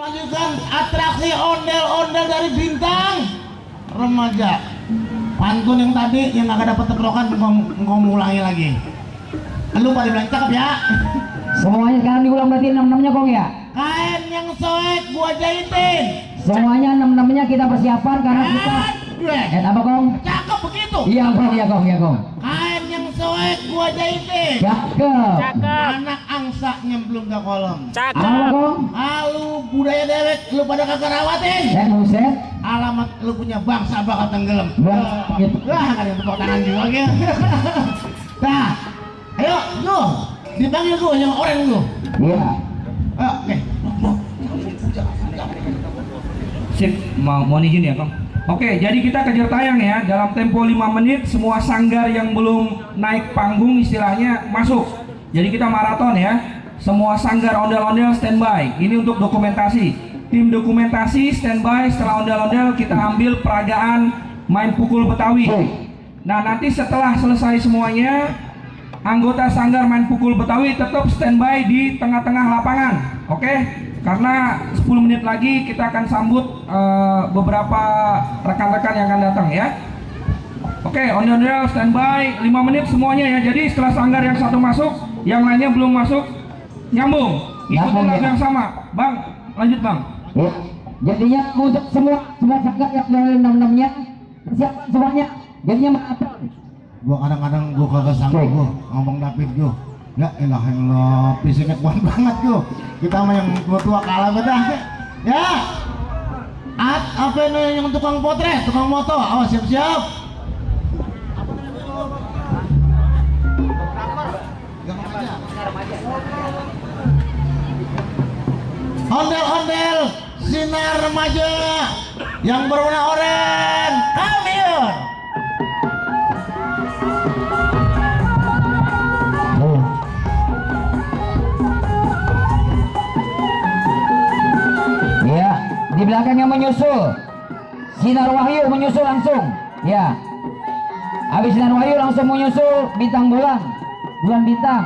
melanjutkan atraksi ondel-ondel dari bintang remaja. Pantun yang tadi yang agak dapat teprokan mau ngulangi lagi. Lu pada bilang cakep ya. Semuanya sekarang diulang berarti 6-6-nya Kong ya. Kain yang soek gua jahitin. Semuanya 6-6-nya kita persiapan karena kita. Apa Kong? Cakep begitu. Iya Kong, iya Kong, iya Kong. Kain yang soek gua jahitin. Cakep. Anak angsa nyemplung ke kolam. Apa Kong? Lu budaya dewek lu pada kagak rawatin. Buset. Alamat lu punya bangsa bakal tenggelam. Gitu. Wah, ada yang tepuk tangan juga gitu. Nah, ayo lu dipanggil gua yang orang lu. Iya. Oke. Sip, mohon izin ya Kong. Oke, jadi kita kejar tayang ya. Dalam tempo 5 menit semua sanggar yang belum naik panggung istilahnya masuk. Jadi kita maraton ya. Semua sanggar ondel-ondel standby. Ini untuk dokumentasi. Tim dokumentasi standby. Setelah ondel-ondel kita ambil peragaan main pukul Betawi. Nah, nanti setelah selesai semuanya, anggota sanggar main pukul Betawi tetap standby di tengah-tengah lapangan. Oke? Karena 10 menit lagi kita akan sambut beberapa rekan-rekan yang akan datang ya. Oke, ondel-ondel standby 5 menit semuanya ya. Jadi setelah sanggar yang satu masuk, yang lainnya belum masuk, nyambung. Ikutin lagu yang sama. Bang, lanjut Bang. Ya. Jadinya untuk semua sanggar yang dari 6-6-nya persiapan semuanya. Jadinya maraton. Gua kadang-kadang gua kagak sanggup gua ngomong David gua. Ya elah elah, fisiknya kuat banget gua. Kita mah yang tua kalah bedah. Ya. Apa ini yang tukang potret, tukang moto? Awas siap-siap. Ondel-ondel sinar remaja yang berwarna oranye. Amir. Ya, di belakangnya menyusul Sinar Wahyu menyusul langsung. Ya. Habis Sinar Wahyu langsung menyusul Bintang Bulan. Bulan Bintang.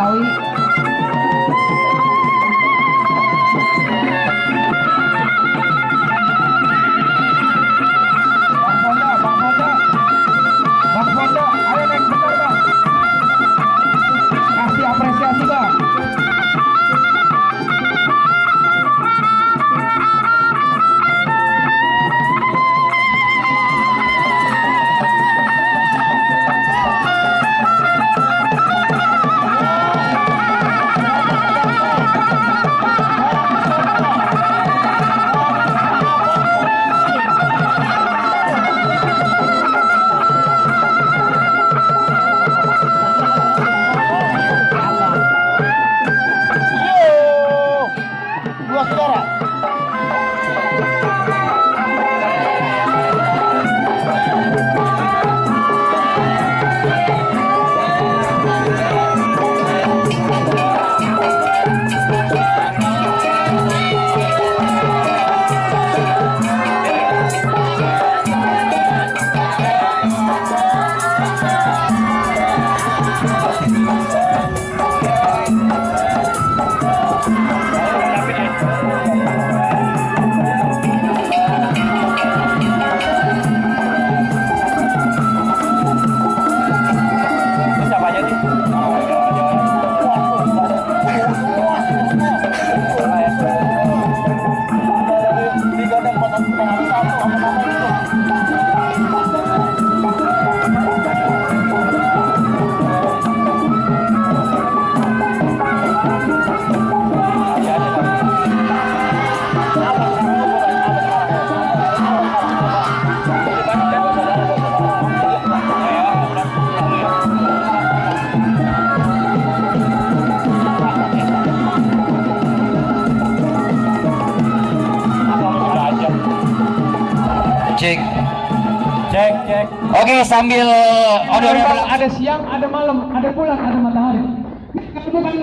Betawi. Bang Fondo, ayo naik bentar bang. Kasih apresiasi bang. Dua saudara. Cek. Oke, sambil ada siang, ada malam, ada bulan, ada matahari. Bukan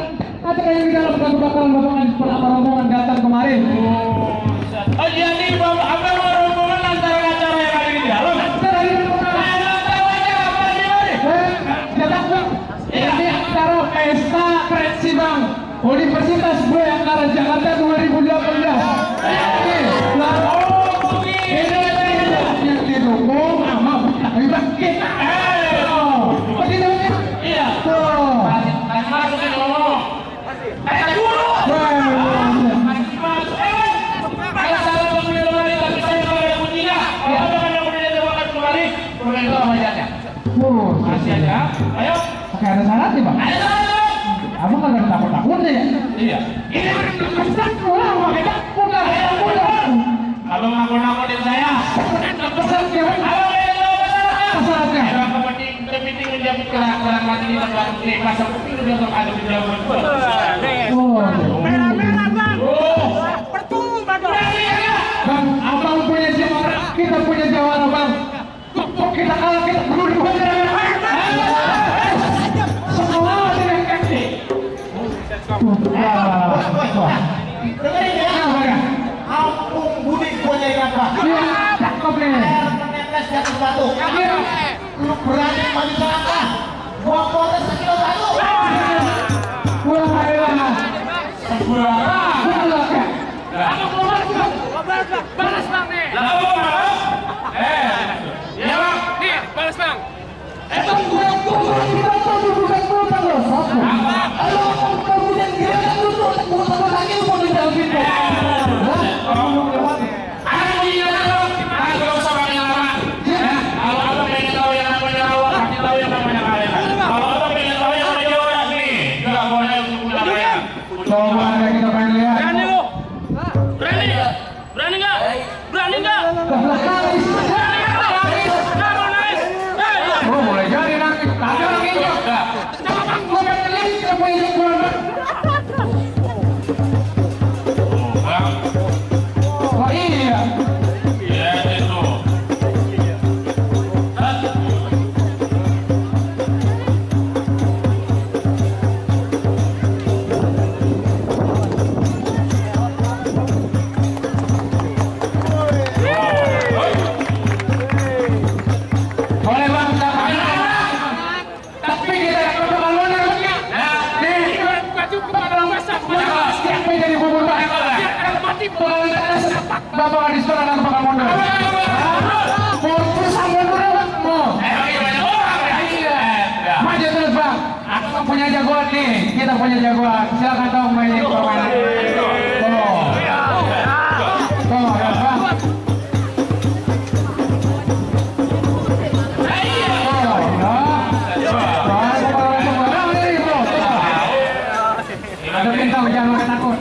ada yang di dalam satu bakalan rombongan apa rombongan datang kemarin. Oh jadi apa rombongan antara acara yang ada di dalam? Acara ini ini acara pesta kreasi Bang Universitas Bue Angkara Jakarta 2018. Ini yang didukung sama Bang kita. Begitu ya? Iya. Masuk ke ngomong. Guru. Kalau salah pemilu hari tapi saya pakai kuncinya. Kalau ada yang kemudian dibawakan kembali, kemudian itu wajahnya. Masih ada. Ayo. Oke, ada syaratnya Bang. Ada syaratnya. Abang kan ada takut-takutnya ya? Iya. Ini pesan pulang, makanya pulang. Kalau ngaku-ngakuin saya. Pesan kewek. Ayo Apa syaratnya? Kalau kepenting meeting menjadi kerak-kerak mati di tempat di pasar kuping udah untuk ada di dalam gua. Merah-merah Bang. Pertama Bang. Bang, abang punya jawara, kita punya jawara Bang. Kok kita kalah, kita perlu dibayar. Semua dengan kaki. Dengerin ya. Ampung budi gua jadi apa? Iya, cakep nih. Air menetes di atas batu. Lu berani maju sana? Gua potes sekilo batu. Pulang ayolah. Pulang Kak. Balas Bang nih. Lah apa balas? Ya Bang. Nih, balas Bang. Bang, kita tahu bukan pulang loh. Apa? Ayo, kemudian gerakan dulu. Bukan lagi mau dijauhin kok. Coba ada kita pengen lihat. Berani lu? Berani? Berani nggak? Berani nggak? Oh, mulai jadi nangis. Ada lagi enggak? Coba Bang, gua pengen lihat kita punya jualan. Oh iya. Iya itu. Bapak Kadis Peran dan Bapak Mundur. Fokus mundur mau. Iya. Maju terus bang. Aku punya jagoan nih. Kita punya jagoan. Silakan dong mainin permainan. Tuh, ya bang. Ada bintang, jangan takut.